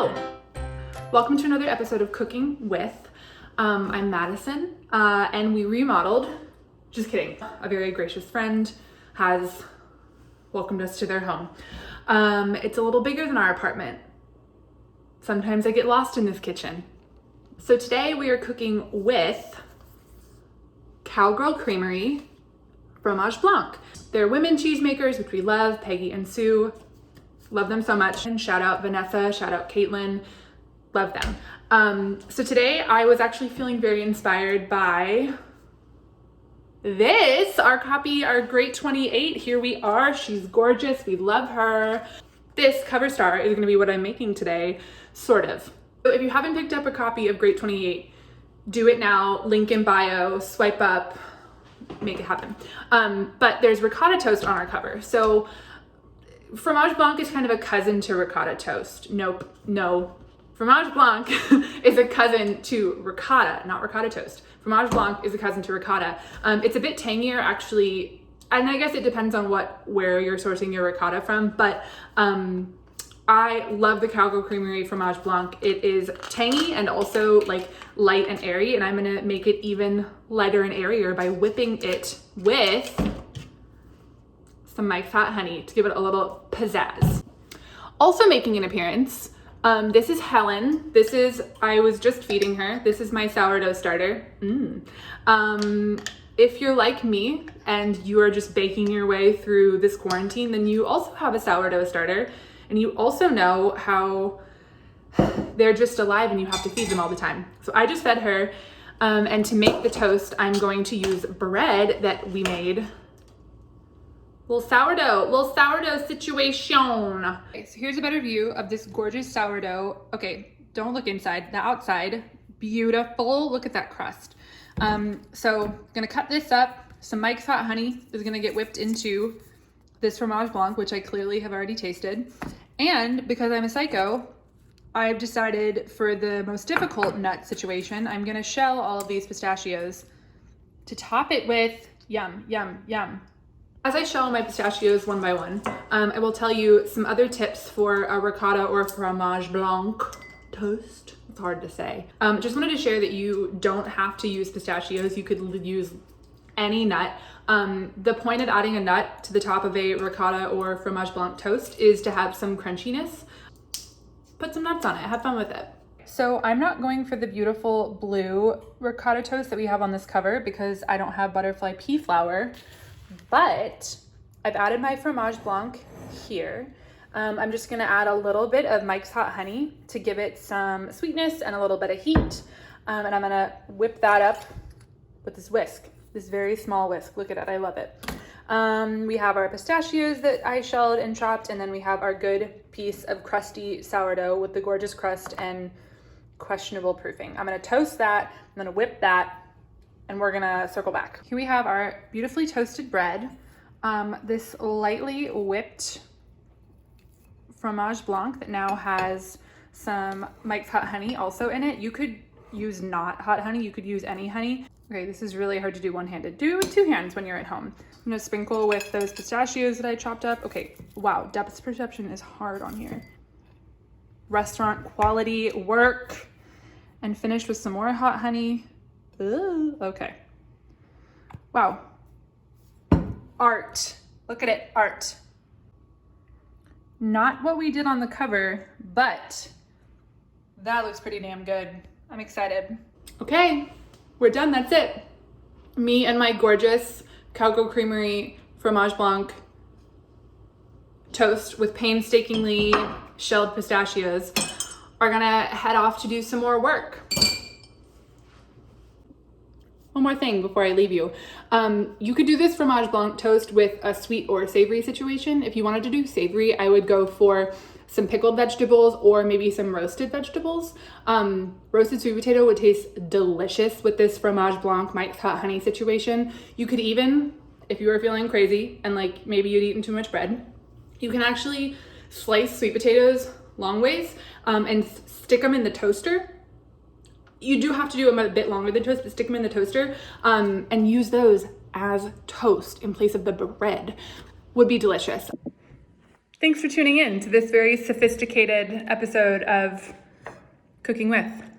Hello! Welcome to another episode of Cooking With. I'm Madison, and we remodeled. Just kidding. A very gracious friend has welcomed us to their home. It's a little bigger than our apartment. Sometimes I get lost in this kitchen. So today we are cooking with Cowgirl Creamery Fromage Blanc. They're women cheesemakers, which we love, Peggy and Sue. Love them so much. And shout out Vanessa, shout out Caitlin, love them. So today I was actually feeling very inspired by this, our copy, our Great 28. Here we are, she's gorgeous, we love her. This cover star is gonna be what I'm making today, sort of. So if you haven't picked up a copy of Great 28, do it now, link in bio, swipe up, make it happen. But there's ricotta toast on our cover. So Fromage Blanc is kind of a cousin to ricotta toast. Nope, no. Fromage Blanc is a cousin to ricotta, not ricotta toast. Fromage Blanc is a cousin to ricotta. It's a bit tangier actually, and I guess it depends on where you're sourcing your ricotta from, but I love the Cowgirl Creamery Fromage Blanc. It is tangy and also like light and airy, and I'm gonna make it even lighter and airier by whipping it with some Mike's Hot Honey to give it a little pizzazz. Also making an appearance, this is Helen. I was just feeding her. This is my sourdough starter. If you're like me and you are just baking your way through this quarantine, then you also have a sourdough starter, and you also know how they're just alive and you have to feed them all the time. So I just fed her, and to make the toast, I'm going to use bread that we made. Little sourdough situation. Okay, so here's a better view of this gorgeous sourdough. Okay, don't look inside, the outside, beautiful. Look at that crust. So gonna cut this up. Some Mike's Hot Honey is gonna get whipped into this Fromage Blanc, which I clearly have already tasted. And because I'm a psycho, I've decided for the most difficult nut situation, I'm gonna shell all of these pistachios to top it with yum, yum, yum. As I shell my pistachios one by one, I will tell you some other tips for a ricotta or fromage blanc toast. It's hard to say. Just wanted to share that you don't have to use pistachios. You could use any nut. The point of adding a nut to the top of a ricotta or fromage blanc toast is to have some crunchiness. Put some nuts on it, have fun with it. So I'm not going for the beautiful blue ricotta toast that we have on this cover because I don't have butterfly pea flour. But I've added my Fromage Blanc here. I'm just gonna add a little bit of Mike's Hot Honey to give it some sweetness and a little bit of heat. And I'm gonna whip that up with this whisk, this very small whisk. Look at it, I love it. We have our pistachios that I shelled and chopped, and then we have our good piece of crusty sourdough with the gorgeous crust and questionable proofing. I'm gonna toast that, I'm gonna whip that, and we're gonna circle back. Here we have our beautifully toasted bread. This lightly whipped Fromage Blanc that now has some Mike's Hot Honey also in it. You could use not hot honey, you could use any honey. Okay, this is really hard to do one-handed. Do it with two hands when you're at home. I'm gonna sprinkle with those pistachios that I chopped up. Okay, wow, depth perception is hard on here. Restaurant quality work. And finish with some more hot honey. Ooh, okay. Wow. Art. Look at it, art. Not what we did on the cover, but that looks pretty damn good. I'm excited. Okay, we're done, that's it. Me and my gorgeous Cowgirl Creamery Fromage Blanc toast with painstakingly shelled pistachios are gonna head off to do some more work. One more thing before I leave you. You could do this Fromage Blanc toast with a sweet or savory situation. If you wanted to do savory, I would go for some pickled vegetables or maybe some roasted vegetables. Roasted sweet potato would taste delicious with this Fromage Blanc Mike's Hot Honey situation. You could even, if you were feeling crazy and like maybe you'd eaten too much bread, you can actually slice sweet potatoes long ways and stick them in the toaster. You do have to do them a bit longer than toast, but stick them in the toaster and use those as toast in place of the bread. Would be delicious. Thanks for tuning in to this very sophisticated episode of Cooking With.